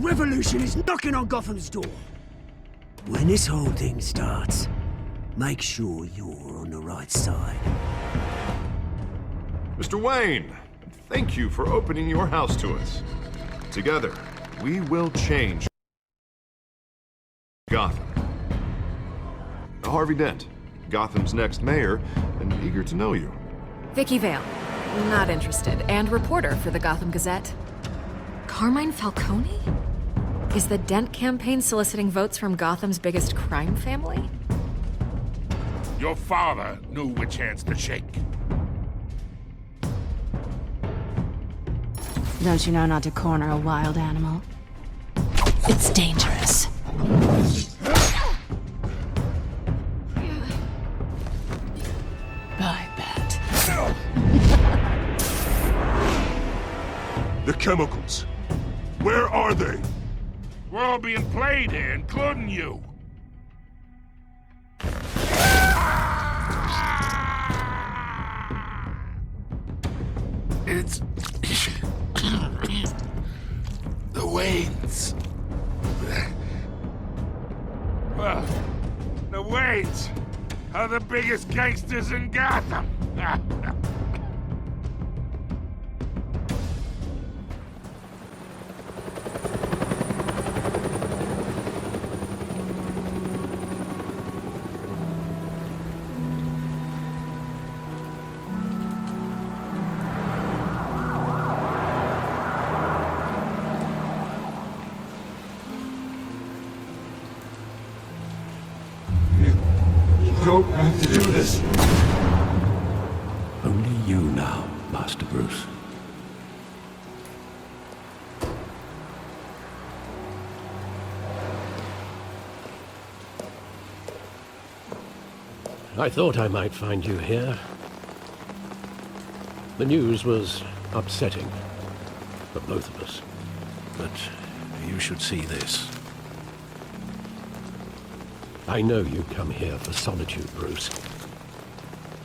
revolution is knocking on Gotham's door. When this whole thing starts, make sure you're on the right side. Mr. Wayne, thank you for opening your house to us. Together, we will change Gotham. Harvey Dent, Gotham's next mayor, and eager to know you. Vicky Vale, not interested, and reporter for the Gotham Gazette. Carmine Falcone? Is the Dent campaign soliciting votes from Gotham's biggest crime family? Your father knew which hands to shake. Don't you know not to corner a wild animal? It's dangerous. I bet. The chemicals. Where are they? We're all being played here, including you. It's... the Waynes. Well, the Waynes are the biggest gangsters in Gotham. Don't have to do this. Only you now, Master Bruce. I thought I might find you here. The news was upsetting for both of us. But you should see this. I know you come here for solitude, Bruce.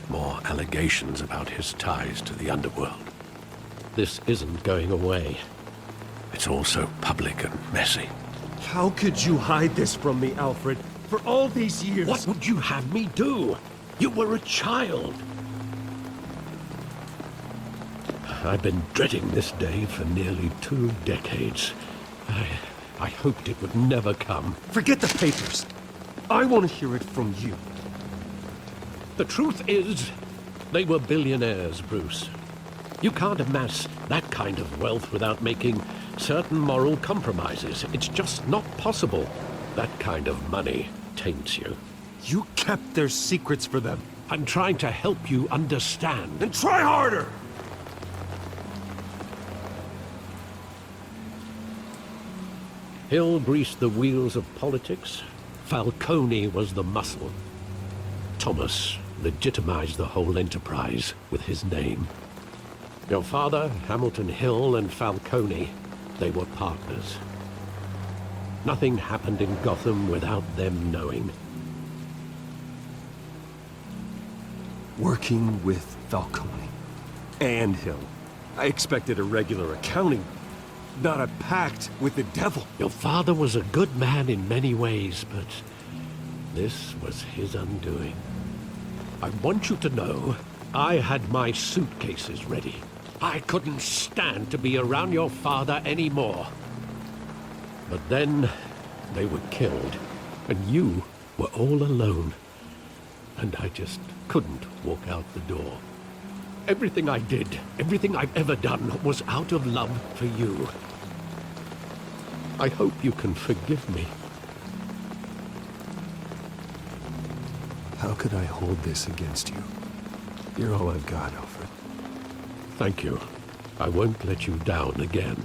More allegations about his ties to the underworld. This isn't going away. It's all so public and messy. How could you hide this from me, Alfred? For all these years... What would you have me do? You were a child. I've been dreading this day for nearly 2 decades. I hoped it would never come. Forget the papers. I want to hear it from you. The truth is, they were billionaires, Bruce. You can't amass that kind of wealth without making certain moral compromises. It's just not possible. That kind of money taints you. You kept their secrets for them. I'm trying to help you understand. Then try harder! Hill greased the wheels of politics. Falcone was the muscle. Thomas legitimized the whole enterprise with his name. Your father, Hamilton Hill, and Falcone, they were partners. Nothing happened in Gotham without them knowing. Working with Falcone and Hill. I expected a regular accounting, not a pact with the devil. Your father was a good man in many ways, but this was his undoing. I want you to know, I had my suitcases ready. I couldn't stand to be around your father anymore. But then, they were killed, and you were all alone. And I just couldn't walk out the door. Everything I did, everything I've ever done, was out of love for you. I hope you can forgive me. How could I hold this against you? You're all I've got, Alfred. Thank you. I won't let you down again.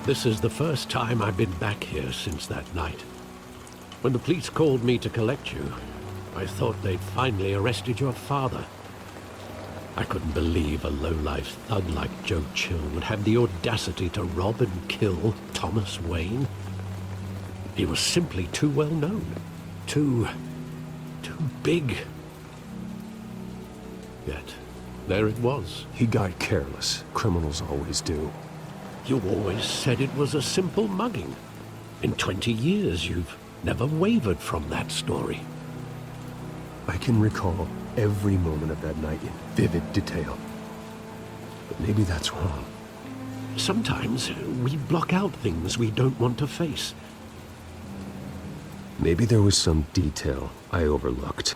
This is the first time I've been back here since that night. When the police called me to collect you, I thought they'd finally arrested your father. I couldn't believe a low-life thug like Joe Chill would have the audacity to rob and kill Thomas Wayne. He was simply too well known. Too big. Yet, there it was. He got careless. Criminals always do. You always said it was a simple mugging. In 20 years, you've never wavered from that story. I can recall every moment of that night in vivid detail. But maybe that's wrong. Sometimes we block out things we don't want to face. Maybe there was some detail I overlooked.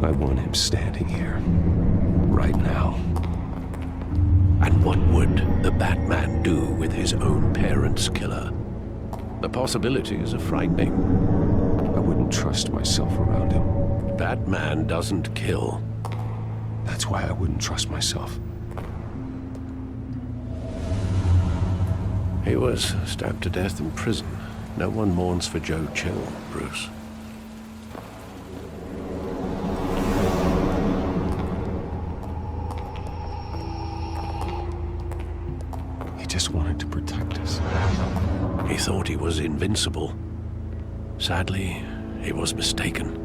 I want him standing here, right now. And what would the Batman do with his own parents' killer? The possibilities are frightening. I wouldn't trust myself around him. Batman doesn't kill. That's why I wouldn't trust myself. He was stabbed to death in prison. No one mourns for Joe Chill, Bruce. He just wanted to protect us. He thought he was invincible. Sadly, he was mistaken.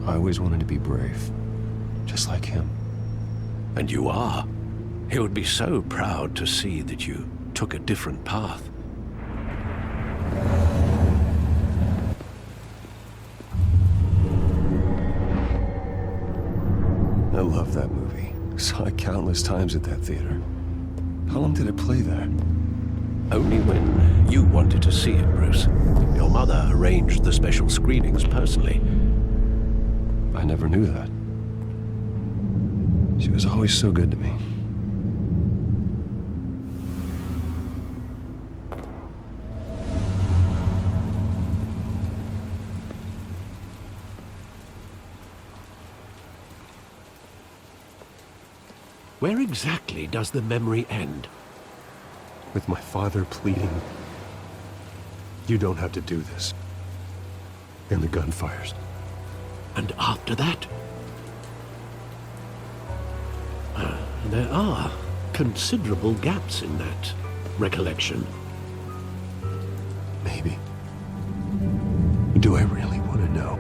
I always wanted to be brave, just like him. And you are. He would be so proud to see that you took a different path. I love that movie. Saw it countless times at that theater. How long did it play there? Only when you wanted to see it, Bruce. Your mother arranged the special screenings personally. I never knew that. She was always so good to me. Where exactly does the memory end? With my father pleading, "You don't have to do this." And the gun fires. And after that? There are considerable gaps in that recollection. Maybe. Do I really want to know?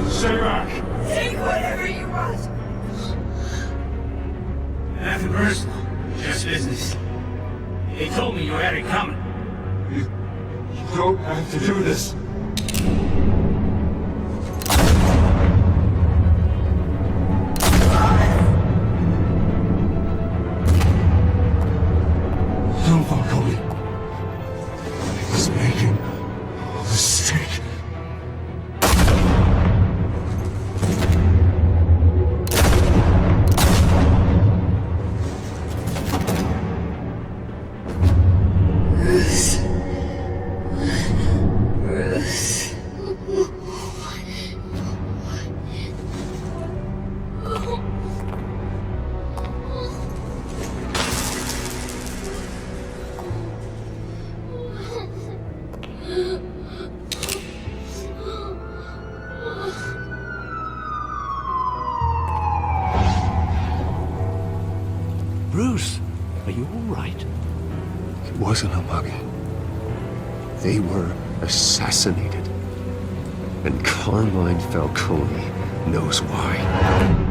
Stay back! Take whatever you want! Nothing personal, just business. They told me you had it coming. You don't have to do this. Don't follow me. I was making a mistake. Bruce, are you all right? It wasn't a mugging. They were assassinated. And Carmine Falcone knows why.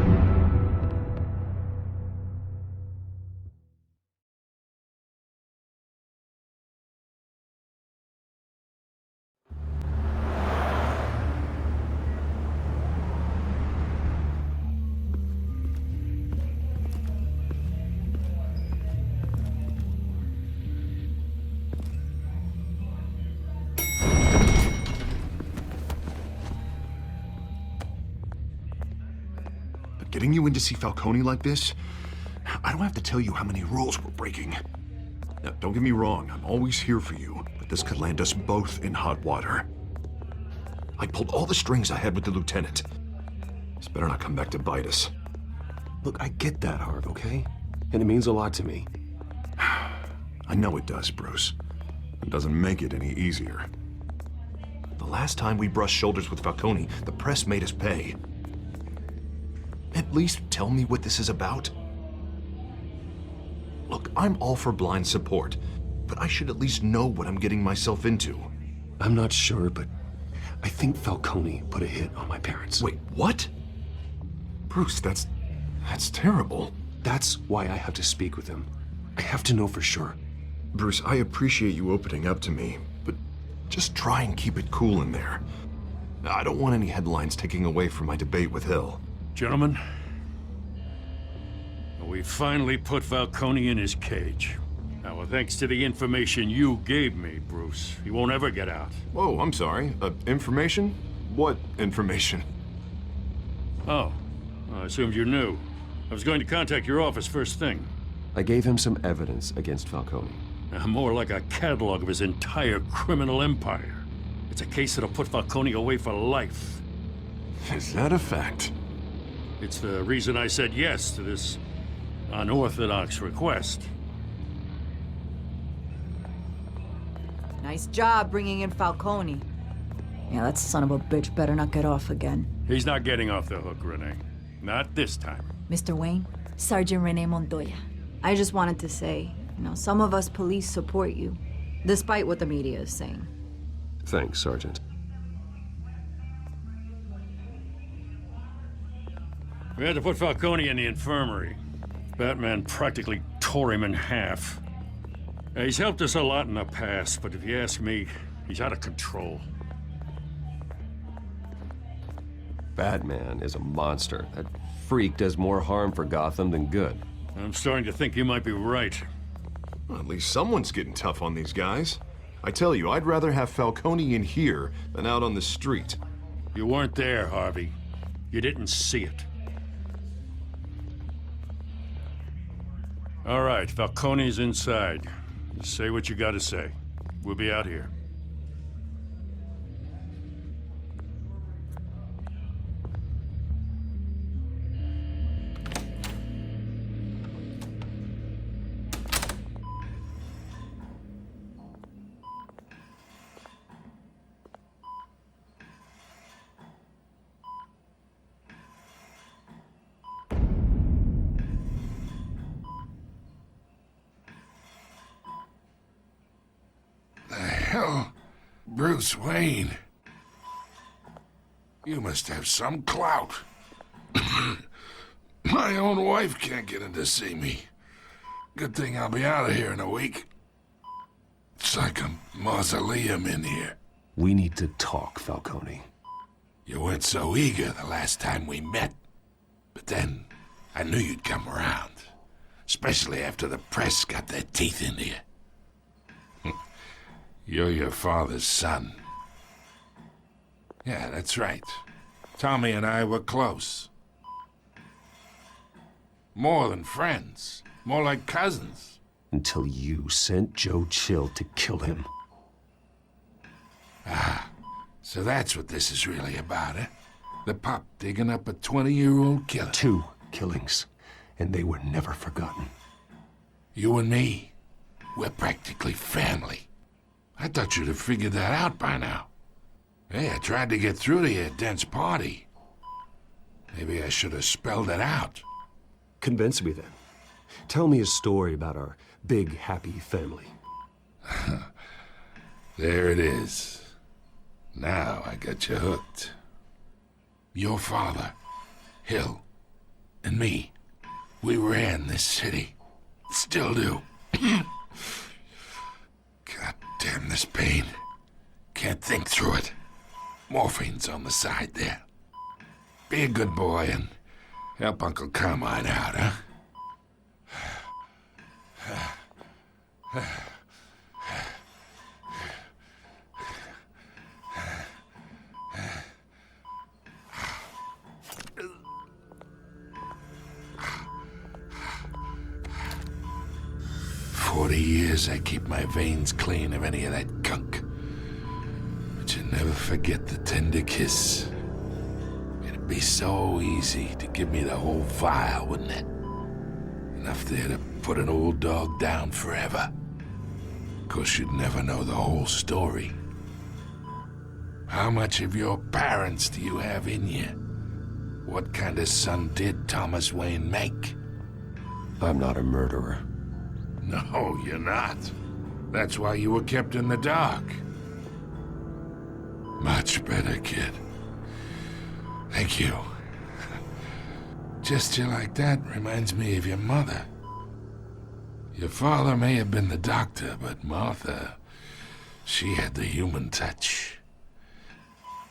Getting you in to see Falcone like this, I don't have to tell you how many rules we're breaking. Now, don't get me wrong, I'm always here for you, but this could land us both in hot water. I pulled all the strings I had with the lieutenant. This better not come back to bite us. Look, I get that, Harv, okay? And it means a lot to me. I know it does, Bruce. It doesn't make it any easier. The last time we brushed shoulders with Falcone, the press made us pay. At least tell me what this is about. Look, I'm all for blind support, but I should at least know what I'm getting myself into. I'm not sure, but I think Falcone put a hit on my parents. Wait, what? Bruce, that's terrible. That's why I have to speak with him. I have to know for sure. Bruce, I appreciate you opening up to me, but just try and keep it cool in there. I don't want any headlines taking away from my debate with Hill. Gentlemen, we finally put Falcone in his cage. Now, thanks to the information you gave me, Bruce, he won't ever get out. Whoa, I'm sorry. Information? What information? Oh, I assumed you knew. I was going to contact your office first thing. I gave him some evidence against Falcone. More like a catalog of his entire criminal empire. It's a case that'll put Falcone away for life. Is that a fact? It's the reason I said yes to this unorthodox request. Nice job bringing in Falcone. Yeah, that son of a bitch better not get off again. He's not getting off the hook, Renee. Not this time. Mr. Wayne, Sergeant Renee Montoya. I just wanted to say, some of us police support you, despite what the media is saying. Thanks, Sergeant. We had to put Falcone in the infirmary. Batman practically tore him in half. He's helped us a lot in the past, but if you ask me, he's out of control. Batman is a monster. That freak does more harm for Gotham than good. I'm starting to think you might be right. Well, at least someone's getting tough on these guys. I tell you, I'd rather have Falcone in here than out on the street. You weren't there, Harvey. You didn't see it. All right, Falcone's inside. You say what you gotta say. We'll be out here. Hell, Bruce Wayne. You must have some clout. My own wife can't get in to see me. Good thing I'll be out of here in a week. It's like a mausoleum in here. We need to talk, Falcone. You weren't so eager the last time we met. But then, I knew you'd come around. Especially after the press got their teeth into you. You're your father's son. Yeah, that's right. Tommy and I were close. More than friends. More like cousins. Until you sent Joe Chill to kill him. Ah, so that's what this is really about, eh? The pup digging up a 20-year-old killer. 2 killings, and they were never forgotten. You and me, we're practically family. I thought you'd have figured that out by now. Hey, I tried to get through to you at Dent's party. Maybe I should have spelled it out. Convince me then. Tell me a story about our big, happy family. There it is. Now I got you hooked. Your father, Hill, and me, we ran this city. Still do. God damn this pain. Can't think through it. Morphine's on the side there. Be a good boy and help Uncle Carmine out, huh? 40 years I keep my veins clean of any of that gunk. But you never forget the tender kiss. It'd be so easy to give me the whole vial, wouldn't it? Enough there to put an old dog down forever. 'cause you'd never know the whole story. How much of your parents do you have in you? What kind of son did Thomas Wayne make? I'm not a murderer. No, you're not. That's why you were kept in the dark. Much better, kid. Thank you. Gesture like that reminds me of your mother. Your father may have been the doctor, but Martha, she had the human touch.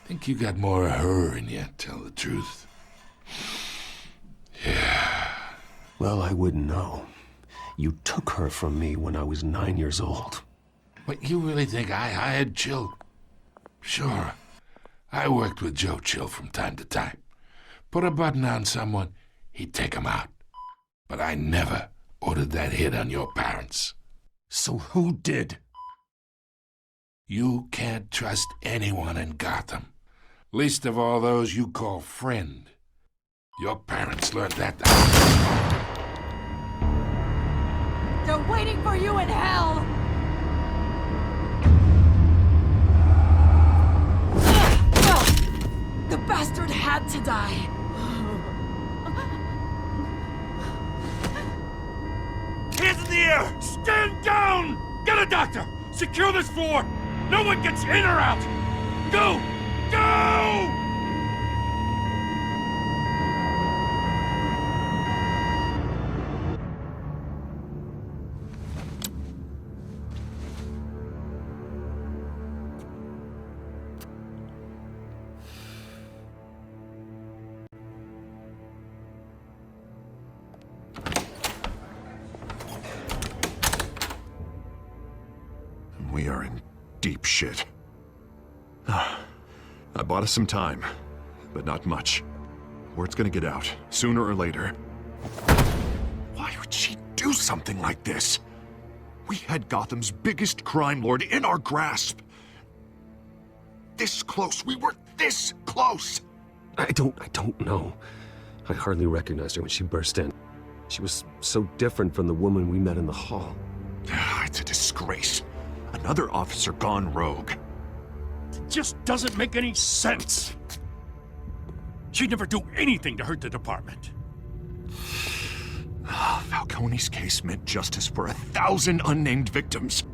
Think you got more of her in you, tell the truth. Yeah. Well, I wouldn't know. You took her from me when I was 9 years old. But you really think I hired Chill? Sure. I worked with Joe Chill from time to time. Put a button on someone, he'd take him out. But I never ordered that hit on your parents. So who did? You can't trust anyone in Gotham. Least of all those you call friend. Your parents learned that. They're waiting for you in hell! The bastard had to die. Hands in the air! Stand down! Get a doctor! Secure this floor! No one gets in or out! Go! Go! We are in deep shit. I bought us some time, but not much. Word's gonna get out, sooner or later. Why would she do something like this? We had Gotham's biggest crime lord in our grasp. This close, we were this close! I don't know. I hardly recognized her when she burst in. She was so different from the woman we met in the hall. It's a disgrace. Another officer gone rogue. It just doesn't make any sense. She'd never do anything to hurt the department. Falcone's case meant justice for 1,000 unnamed victims.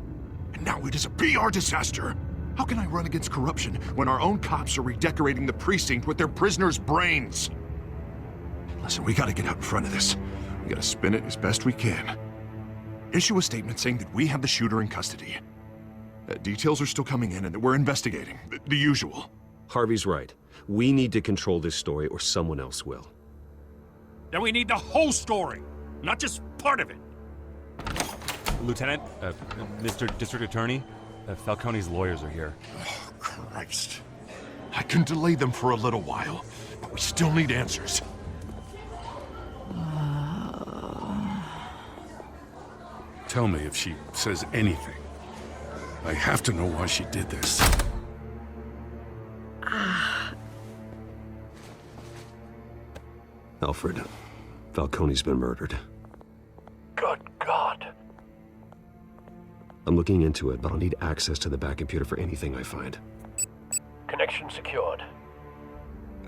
And now it is a PR disaster. How can I run against corruption when our own cops are redecorating the precinct with their prisoners' brains? Listen, we gotta get out in front of this. We gotta spin it as best we can. Issue a statement saying that we have the shooter in custody. Details are still coming in and that we're investigating. The usual. Harvey's right. We need to control this story or someone else will. Then we need the whole story, not just part of it. Lieutenant, Mr. District Attorney, Falcone's lawyers are here. Oh, Christ. I can delay them for a little while, but we still need answers. Tell me if she says anything. I have to know why she did this. Alfred, Falcone's been murdered. Good God. I'm looking into it, but I'll need access to the back computer for anything I find. Connection secured.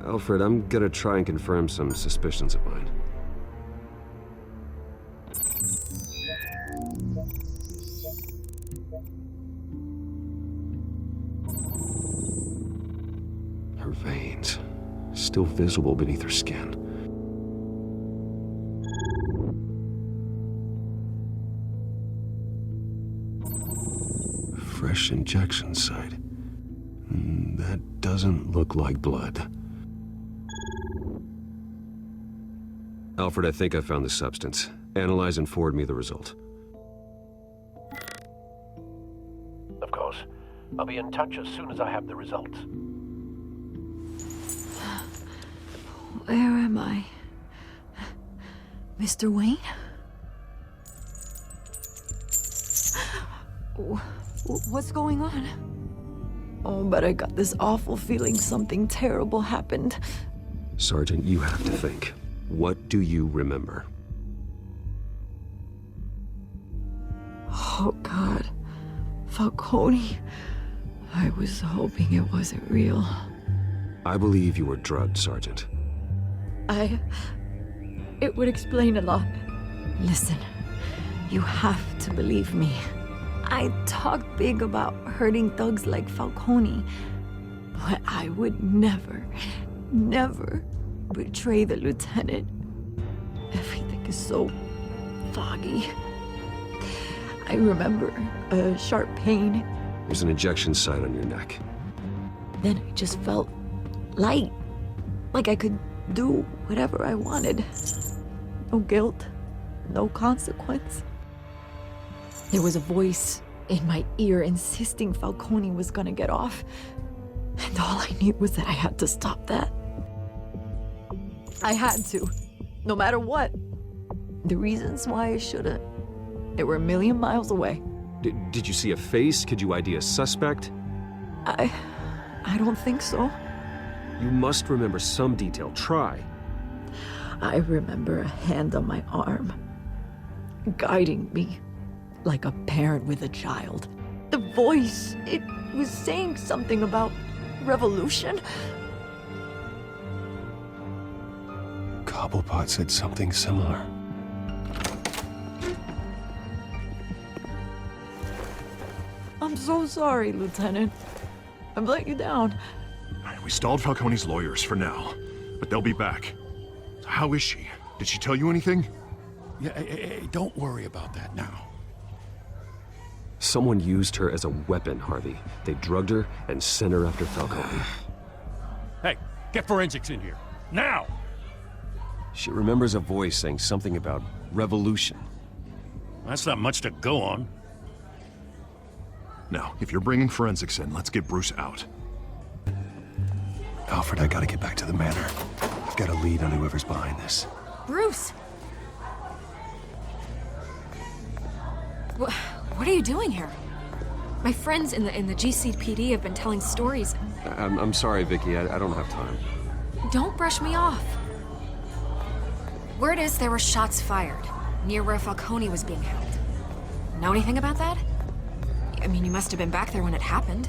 Alfred, I'm gonna try and confirm some suspicions of mine. Her veins, still visible beneath her skin. Fresh injection site. That doesn't look like blood. Alfred, I think I found the substance. Analyze and forward me the result. Of course. I'll be in touch as soon as I have the results. Where am I? Mr. Wayne? What's going on? Oh, but I got this awful feeling something terrible happened. Sergeant, you have to think. What do you remember? Oh, God. Falcone. I was hoping it wasn't real. I believe you were drugged, Sergeant. It would explain a lot. Listen, you have to believe me. I talk big about hurting thugs like Falcone, but I would never betray the lieutenant. Everything is so foggy. I remember a sharp pain. There's an injection site on your neck. Then I just felt light, like I could do whatever I wanted. No guilt, no consequence. There was a voice in my ear insisting Falcone was gonna get off. And all I knew was that I had to stop that. I had to, no matter what. The reasons why I shouldn't, they were a million miles away. Did you see a face? Could you ID a suspect? I don't think so. You must remember some detail. Try. I remember a hand on my arm, guiding me like a parent with a child. The voice, it was saying something about revolution. Cobblepot said something similar. I'm so sorry, Lieutenant. I've let you down. We stalled Falcone's lawyers for now, but they'll be back. How is she? Did she tell you anything? Yeah, hey, don't worry about that now. Someone used her as a weapon, Harvey. They drugged her and sent her after Falcone. Hey, get forensics in here. Now! She remembers a voice saying something about revolution. That's not much to go on. Now, if you're bringing forensics in, let's get Bruce out. Alfred, I gotta get back to the manor. I've got a lead on whoever's behind this. Bruce! What are you doing here? My friends in the GCPD have been telling stories. I'm sorry, Vicky. I don't have time. Don't brush me off. Word is there were shots fired near where Falcone was being held. Know anything about that? I mean, you must have been back there when it happened.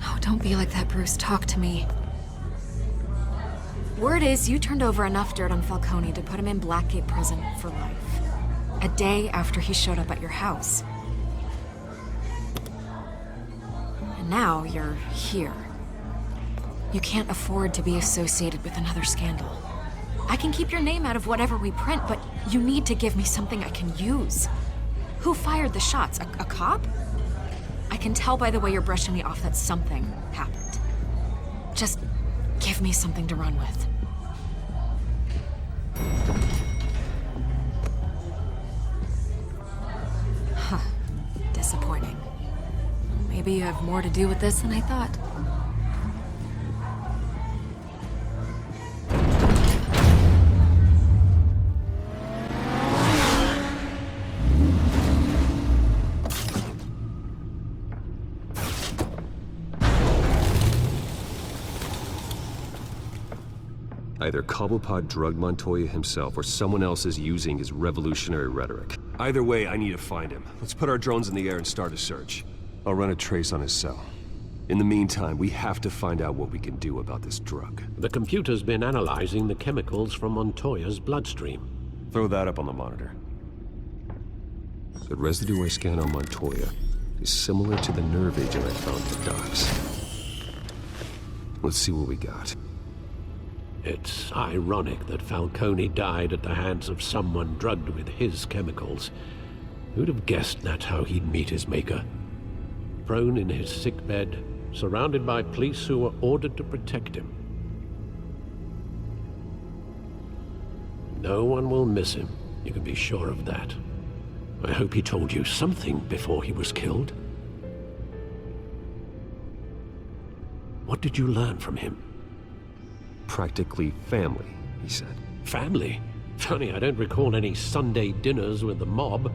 Oh, don't be like that, Bruce. Talk to me. Word is you turned over enough dirt on Falcone to put him in Blackgate Prison for life. A day after he showed up at your house. And now you're here. You can't afford to be associated with another scandal. I can keep your name out of whatever we print, but you need to give me something I can use. Who fired the shots? A cop? I can tell by the way you're brushing me off that something happened. Just give me something to run with. Huh. Disappointing. Maybe you have more to do with this than I thought. Either Cobblepot drugged Montoya himself or someone else is using his revolutionary rhetoric. Either way, I need to find him. Let's put our drones in the air and start a search. I'll run a trace on his cell. In the meantime, we have to find out what we can do about this drug. The computer's been analyzing the chemicals from Montoya's bloodstream. Throw that up on the monitor. The residue I scan on Montoya is similar to the nerve agent I found at the docks. Let's see what we got. It's ironic that Falcone died at the hands of someone drugged with his chemicals. Who'd have guessed that's how he'd meet his maker? Prone in his sickbed, surrounded by police who were ordered to protect him. No one will miss him, you can be sure of that. I hope he told you something before he was killed. What did you learn from him? Practically family, he said. Family? Funny, I don't recall any Sunday dinners with the mob.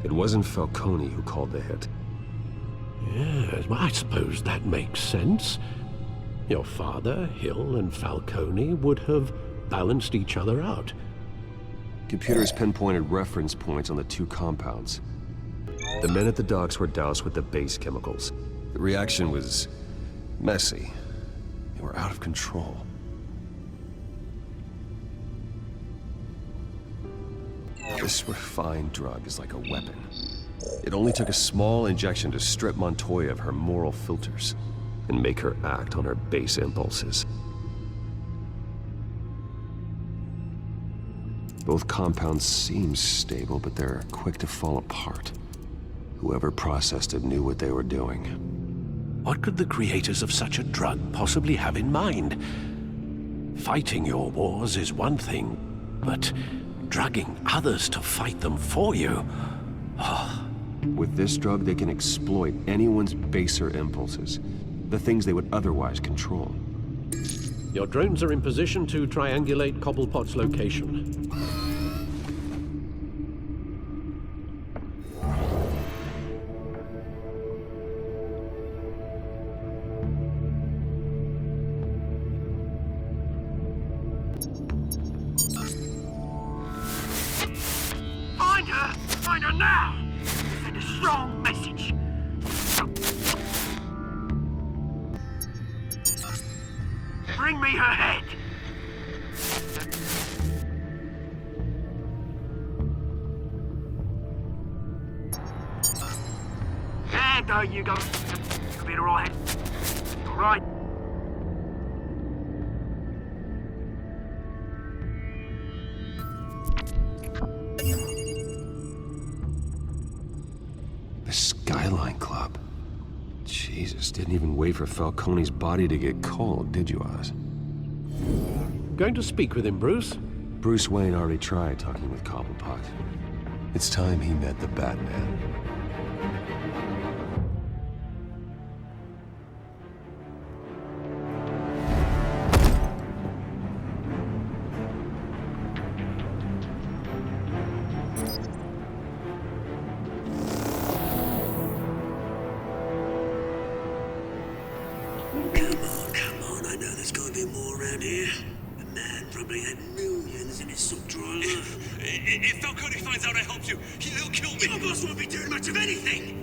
It wasn't Falcone who called the hit. Yes, well, I suppose that makes sense. Your father, Hill, and Falcone would have balanced each other out. Computers pinpointed reference points on the two compounds. The men at the docks were doused with the base chemicals. The reaction was messy. They were out of control. This refined drug is like a weapon. It only took a small injection to strip Montoya of her moral filters and make her act on her base impulses. Both compounds seem stable, but they're quick to fall apart. Whoever processed it knew what they were doing. What could the creators of such a drug possibly have in mind? Fighting your wars is one thing, but drugging others to fight them for you? With this drug, they can exploit anyone's baser impulses, the things they would otherwise control. Your drones are in position to triangulate Cobblepot's location. Find her now! Send a strong message. Bring me her head. And there you go. You'll be all right. All right. The Skyline Club. Jesus, didn't even wait for Falcone's body to get cold, did you, Oz? Going to speak with him, Bruce? Bruce Wayne already tried talking with Cobblepot. It's time he met the Batman. Come on, I know there's gotta be more around here. The man probably had millions in his sock drawer. If Falcone finds out I helped you, he'll kill me. Your boss won't be doing much of anything.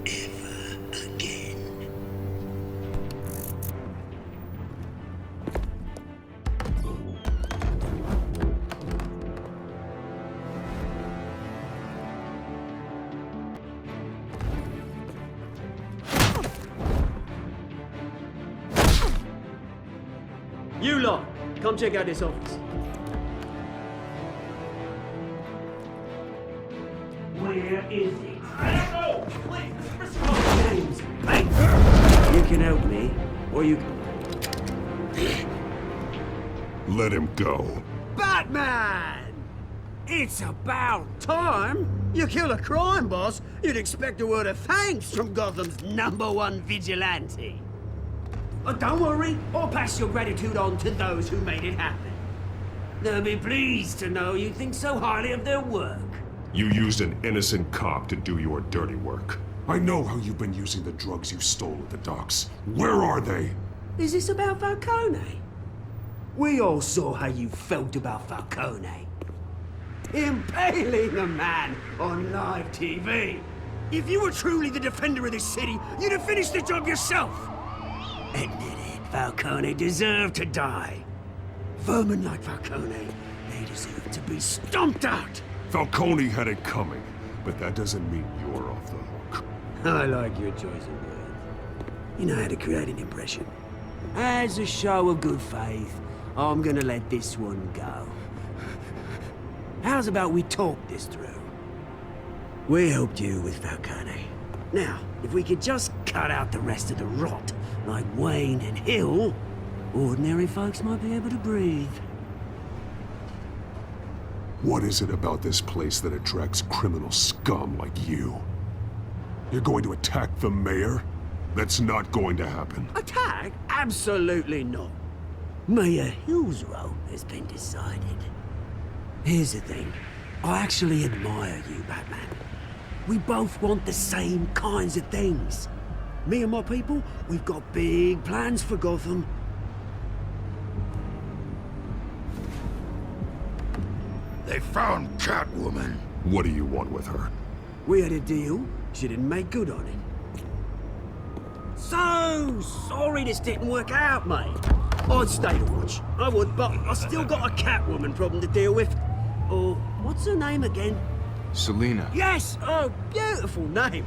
Ever again. You lot, come check out this office. Where is it? I don't know! James, Please, you can help me, or you Let him go. Batman! It's about time. You kill a crime boss, you'd expect a word of thanks from Gotham's #1 vigilante. But don't worry, I'll pass your gratitude on to those who made it happen. They'll be pleased to know you think so highly of their work. You used an innocent cop to do your dirty work. I know how you've been using the drugs you stole at the docks. Where are they? Is this about Falcone? We all saw how you felt about Falcone. Impaling a man on live TV. If you were truly the defender of this city, you'd have finished the job yourself. Admit it, Falcone deserved to die. Vermin like Falcone, they deserve to be stomped out. Falcone had it coming, but that doesn't mean you're off the hook. I like your choice of words. You know how to create an impression. As a show of good faith, I'm gonna let this one go. How's about we talk this through? We helped you with Falcone. Now, if we could just cut out the rest of the rot, like Wayne and Hill, ordinary folks might be able to breathe. What is it about this place that attracts criminal scum like you? You're going to attack the mayor? That's not going to happen. Attack? Absolutely not. Mayor Hill's role has been decided. Here's the thing. I actually admire you, Batman. We both want the same kinds of things. Me and my people, we've got big plans for Gotham. They found Catwoman. What do you want with her? We had a deal. She didn't make good on it. So sorry this didn't work out, mate. I'd stay to watch. I would, but I still got a Catwoman problem to deal with. Oh, what's her name again? Selina. Yes! Oh, beautiful name.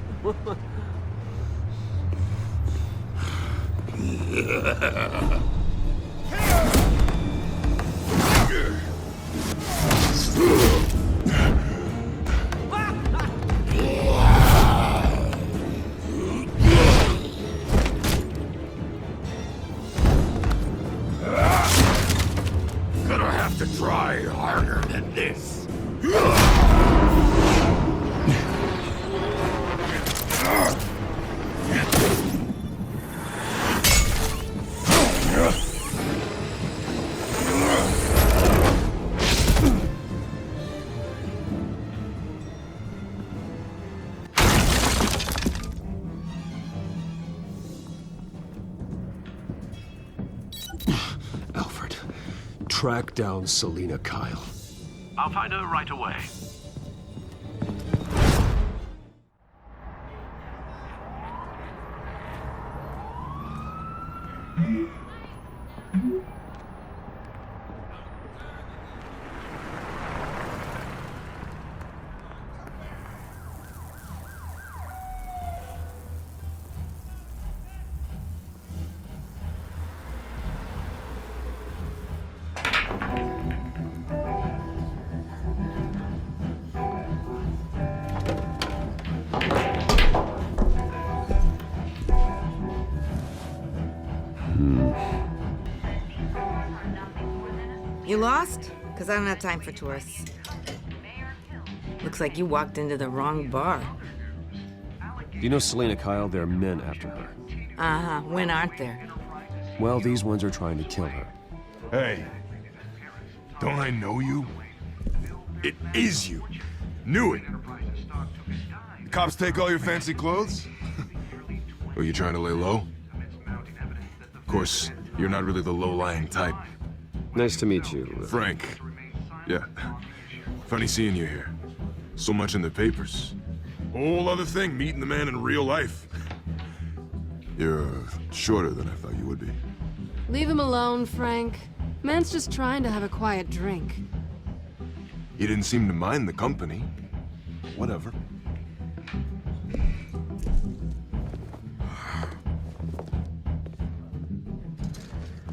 Gonna have to try harder than this. Alfred, track down Selina Kyle. I'll find her right away. You lost? Because I don't have time for tourists. Looks like you walked into the wrong bar. Do you know Selina Kyle? There are men after her. Uh-huh. When aren't there? Well, these ones are trying to kill her. Hey, don't I know you? It is you. Knew it. The cops take all your fancy clothes? Are you trying to lay low? Of course, you're not really the low-lying type. Nice to meet you. Frank. Yeah. Funny seeing you here. So much in the papers. Whole other thing, meeting the man in real life. You're shorter than I thought you would be. Leave him alone, Frank. Man's just trying to have a quiet drink. He didn't seem to mind the company. Whatever.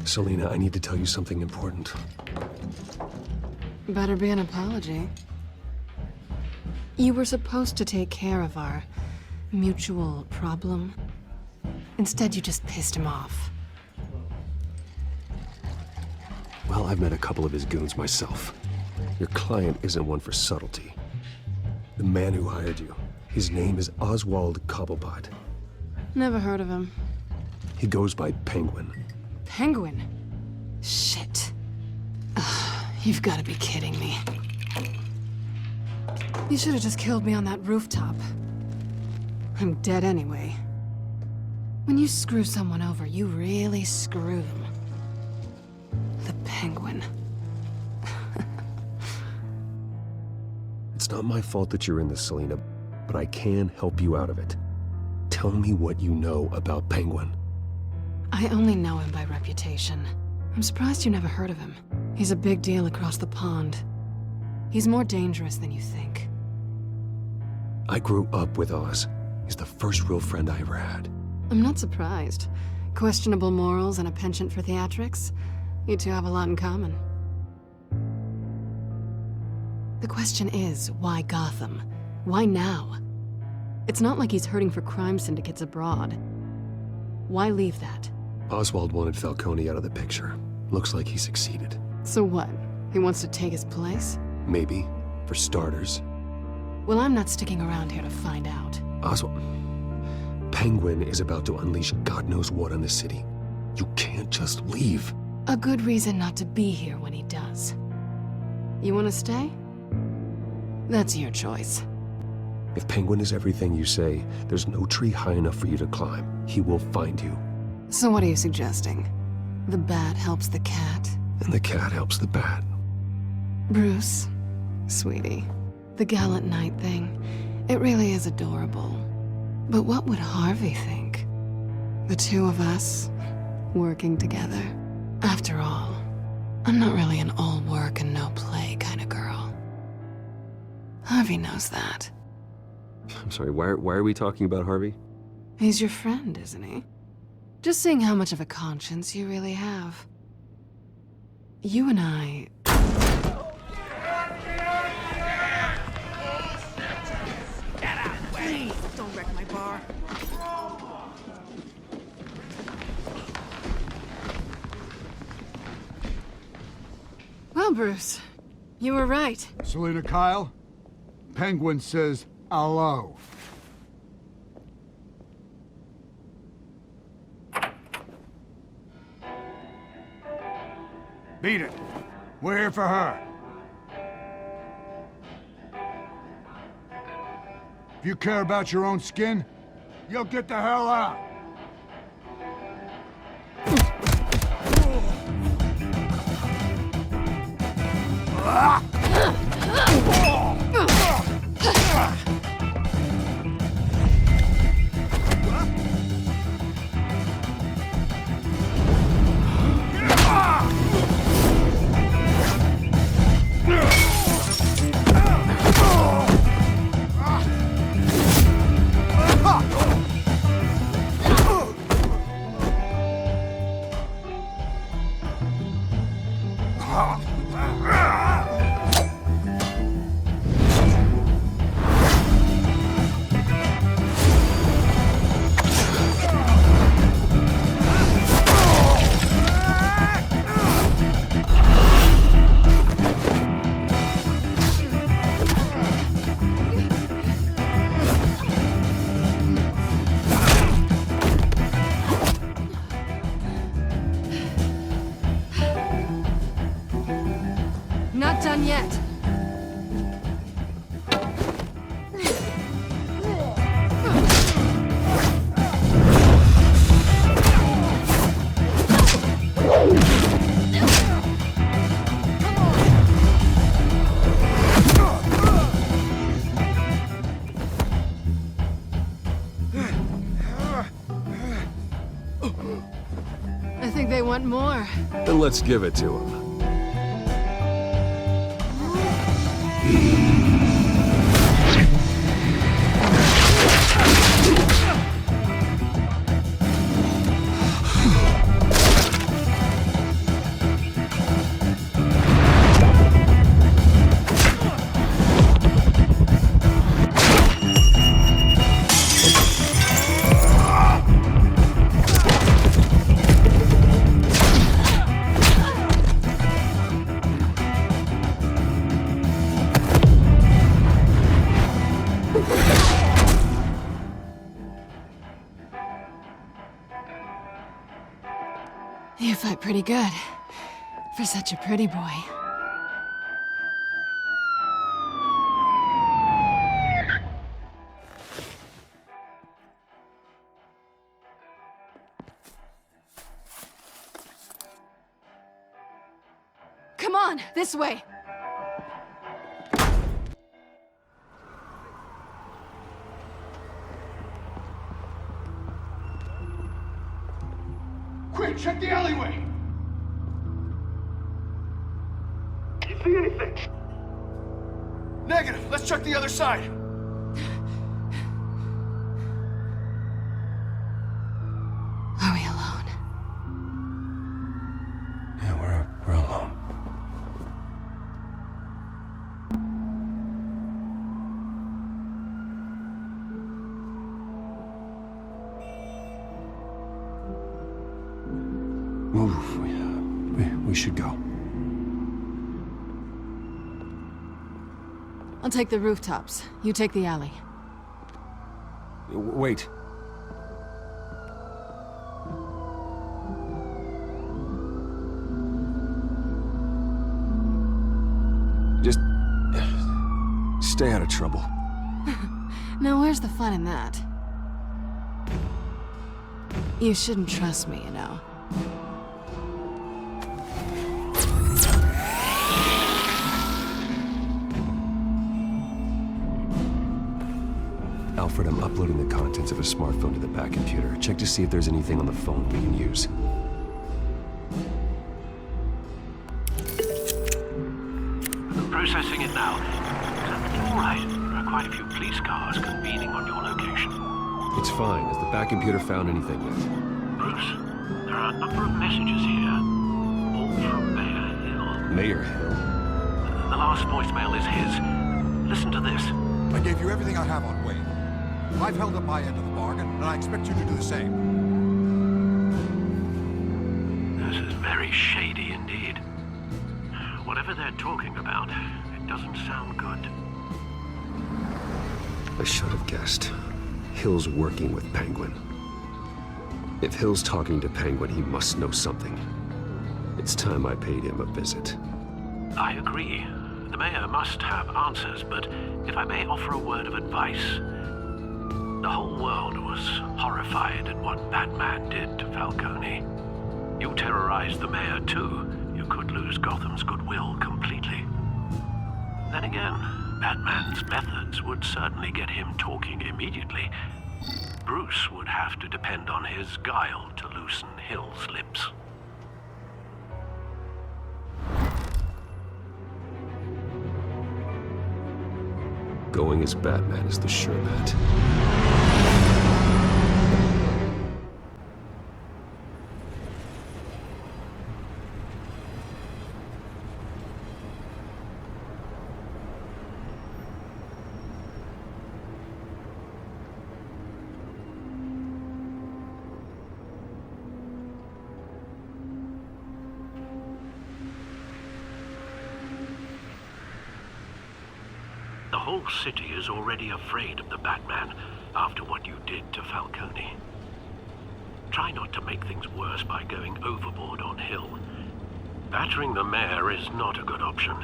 Selina, I need to tell you something important. Better be an apology. You were supposed to take care of our mutual problem. Instead, you just pissed him off. Well, I've met a couple of his goons myself. Your client isn't one for subtlety. The man who hired you, his name is Oswald Cobblepot. Never heard of him. He goes by Penguin. Penguin? Shit. Ugh, you've got to be kidding me. You should have just killed me on that rooftop. I'm dead anyway. When you screw someone over, you really screw them. The Penguin. It's not my fault that you're in this, Selina, but I can help you out of it. Tell me what you know about Penguin. I only know him by reputation. I'm surprised you never heard of him. He's a big deal across the pond. He's more dangerous than you think. I grew up with Oz. He's the first real friend I ever had. I'm not surprised. Questionable morals and a penchant for theatrics. You two have a lot in common. The question is, why Gotham? Why now? It's not like he's hurting for crime syndicates abroad. Why leave that? Oswald wanted Falcone out of the picture. Looks like he succeeded. So what? He wants to take his place? Maybe, for starters. Well, I'm not sticking around here to find out. Oswald... Penguin is about to unleash God knows what on the city. You can't just leave. A good reason not to be here when he does. You want to stay? That's your choice. If Penguin is everything you say, there's no tree high enough for you to climb. He will find you. So what are you suggesting? The bat helps the cat? And the cat helps the bat. Bruce, Sweetie, the gallant knight thing, it really is adorable. But what would Harvey think? The two of us, working together. After all, I'm not really an all work and no play kind of girl. Harvey knows that. I'm sorry, why are we talking about Harvey? He's your friend, isn't he? Just seeing how much of a conscience you really have. You and I... Please, don't wreck my bar. Well, Bruce, you were right. Selina Kyle, Penguin says hello. Beat it. We're here for her. If you care about your own skin, you'll get the hell out. Not done yet. I think they want more. Then let's give it to him. You fight pretty good. For such a pretty boy. Come on, this way. Quick, check the alleyway! You see anything? Negative. Let's check the other side. Are we alone? Yeah, we're alone. Move. We should go. I'll take the rooftops. You take the alley. Wait. Just stay out of trouble. Now, where's the fun in that? You shouldn't trust me, you know. Alfred, I'm uploading the contents of a smartphone to the back computer. Check to see if there's anything on the phone we can use. Processing it now. Is everything all right? There are quite a few police cars convening on your location. It's fine. Has the back computer found anything yet? Bruce, there are a number of messages here. All from Mayor Hill. Mayor Hill? The last voicemail is his. Listen to this. I gave you everything I have on Wayne. I've held up my end of the bargain, and I expect you to do the same. This is very shady indeed. Whatever they're talking about, it doesn't sound good. I should have guessed. Hill's working with Penguin. If Hill's talking to Penguin, he must know something. It's time I paid him a visit. I agree. The mayor must have answers, but if I may offer a word of advice. The whole world was horrified at what Batman did to Falcone. You terrorized the mayor too. You could lose Gotham's goodwill completely. Then again, Batman's methods would certainly get him talking immediately. Bruce would have to depend on his guile to loosen Hill's lips. Going as Batman is the sure bet. The whole city is already afraid of the Batman after what you did to Falcone. Try not to make things worse by going overboard on Hill. Battering the mayor is not a good option.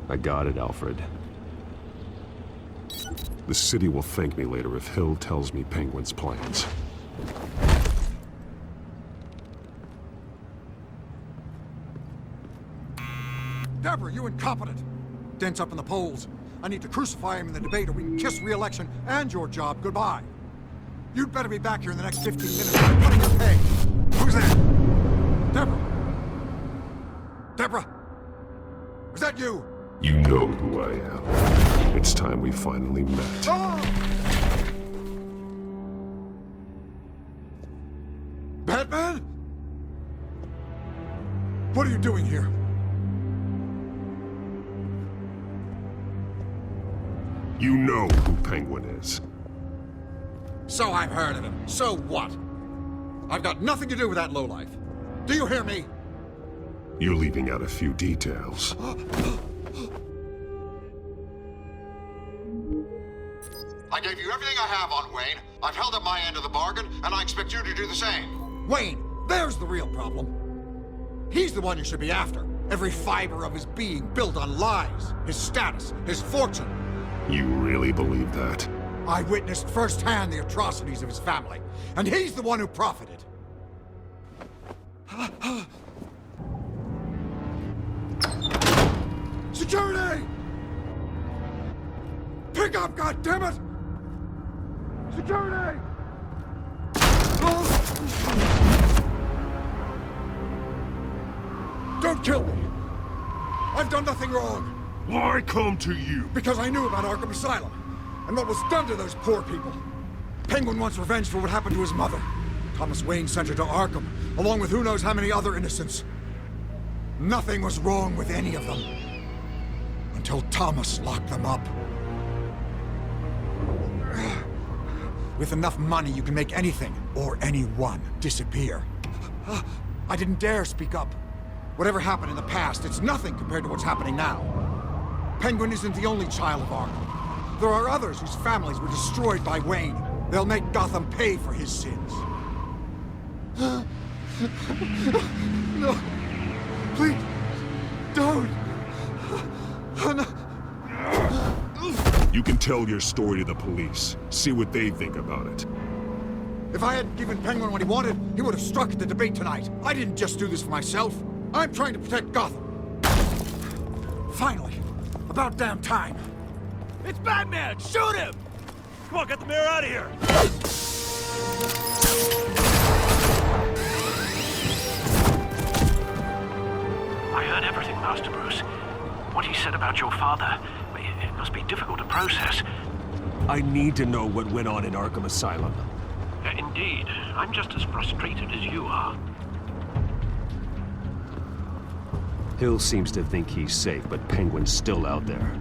I got it, Alfred. The city will thank me later if Hill tells me Penguin's plans. Deborah, you incompetent! Dent's up in the polls. I need to crucify him in the debate or we can kiss re-election and your job goodbye. You'd better be back here in the next 15 minutes or I'm cutting your pay. Who's that? Deborah? Deborah? Was that you? You know who I am. It's time we finally met. Oh! Batman? What are you doing here? You know who Penguin is. So I've heard of him. So what? I've got nothing to do with that lowlife. Do you hear me? You're leaving out a few details. I gave you everything I have on Wayne. I've held up my end of the bargain, and I expect you to do the same. Wayne, there's the real problem. He's the one you should be after. Every fiber of his being built on lies, his status, his fortune. You really believe that? I witnessed firsthand the atrocities of his family, and he's the one who profited. Security! Pick up, goddammit! Security! Don't kill me! I've done nothing wrong! Why come to you? Because I knew about Arkham Asylum, and what was done to those poor people. Penguin wants revenge for what happened to his mother. Thomas Wayne sent her to Arkham, along with who knows how many other innocents. Nothing was wrong with any of them. Until Thomas locked them up. With enough money, you can make anything, or anyone, disappear. I didn't dare speak up. Whatever happened in the past, it's nothing compared to what's happening now. Penguin isn't the only child of Arkham. There are others whose families were destroyed by Wayne. They'll make Gotham pay for his sins. No. Please. Don't. No. You can tell your story to the police. See what they think about it. If I hadn't given Penguin what he wanted, he would have struck at the debate tonight. I didn't just do this for myself. I'm trying to protect Gotham. Finally. About damn time. It's Batman! Shoot him! Come on, get the mayor out of here! I heard everything, Master Bruce. What he said about your father, it must be difficult to process. I need to know what went on in Arkham Asylum. Indeed. I'm just as frustrated as you are. Hill seems to think he's safe, but Penguin's still out there.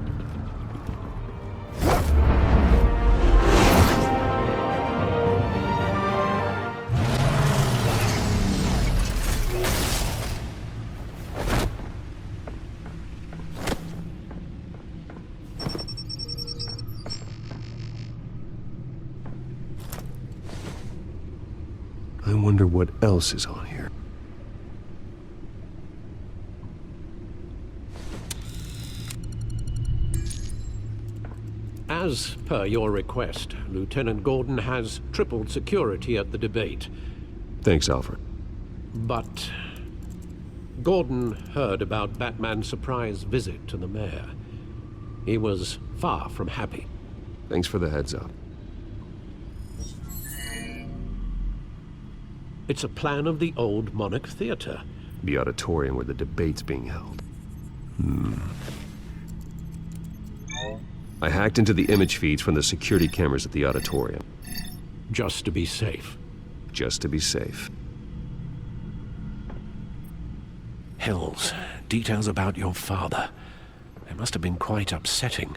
I wonder what else is on here. As per your request, Lieutenant Gordon has tripled security at the debate. Thanks, Alfred. But Gordon heard about Batman's surprise visit to the mayor. He was far from happy. Thanks for the heads up. It's a plan of the old Monarch Theater. The auditorium where the debate's being held. I hacked into the image feeds from the security cameras at the auditorium. Just to be safe. Just to be safe. Hills, details about your father. They must have been quite upsetting.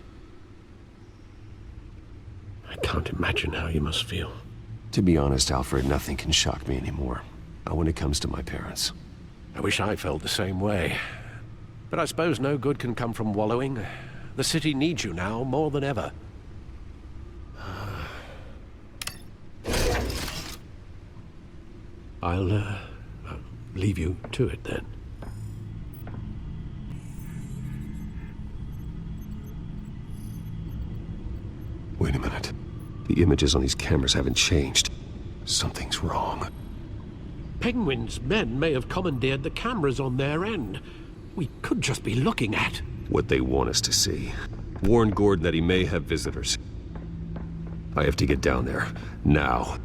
I can't imagine how you must feel. To be honest, Alfred, nothing can shock me anymore. Not when it comes to my parents. I wish I felt the same way. But I suppose no good can come from wallowing. The city needs you now more than ever. I'll leave you to it then. Wait a minute. The images on these cameras haven't changed. Something's wrong. Penguin's men may have commandeered the cameras on their end. We could just be looking at what they want us to see. Warn Gordon that he may have visitors. I have to get down there. Now.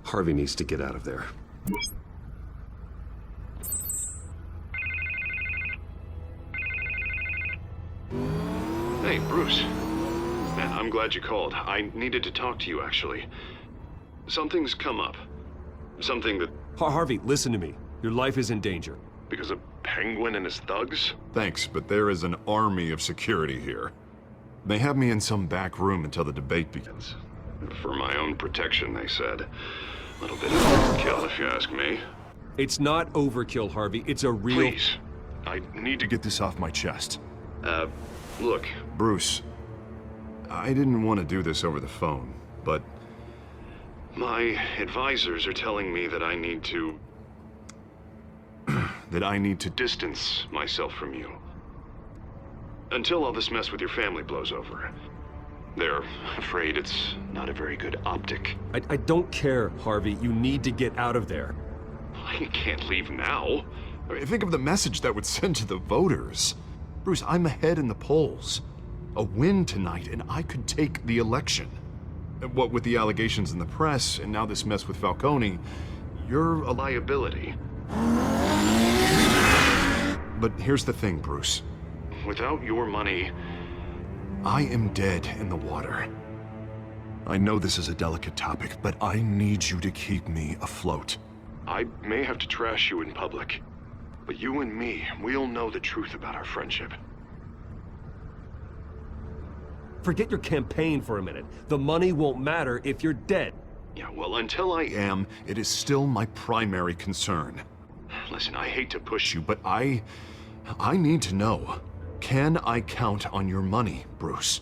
Harvey needs to get out of there. Hey, Bruce. Man, I'm glad you called. I needed to talk to you, actually. Something's come up. Something that... Harvey, listen to me. Your life is in danger. Because of Penguin and his thugs? Thanks, but there is an army of security here. They have me in some back room until the debate begins. For my own protection, they said. A little bit of overkill, if you ask me. It's not overkill, Harvey. It's a real... Please. I need to Get this off my chest. Look. Bruce, I didn't want to do this over the phone, but... My advisors are telling me that I need to... that I need to distance myself from you. Until all this mess with your family blows over. They're afraid it's not a very good optic. I don't care, Harvey. You need to get out of there. I can't leave now. I mean, think of the message that would send to the voters. Bruce, I'm ahead in the polls. A win tonight, and I could take the election. What with the allegations in the press, and now this mess with Falcone, you're a liability. But here's the thing, Bruce. Without your money... I am dead in the water. I know this is a delicate topic, but I need you to keep me afloat. I may have to trash you in public, but you and me, we'll know the truth about our friendship. Forget your campaign for a minute. The money won't matter if you're dead. Yeah, well, until I am, it is still my primary concern. Listen, I hate to push you, But I need to know. Can I count on your money, Bruce?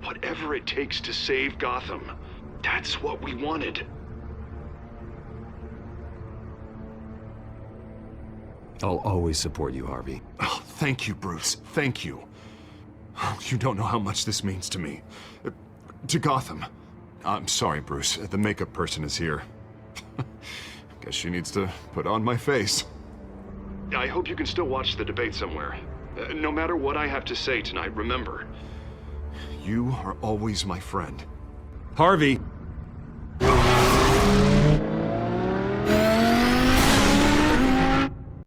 Whatever it takes to save Gotham, that's what we wanted. I'll always support you, Harvey. Oh, thank you, Bruce. Thank you. You don't know how much this means to me. To Gotham. I'm sorry, Bruce. The makeup person is here. Guess she needs to put on my face. I hope you can still watch the debate somewhere. No matter what I have to say tonight, remember, you are always my friend. Harvey!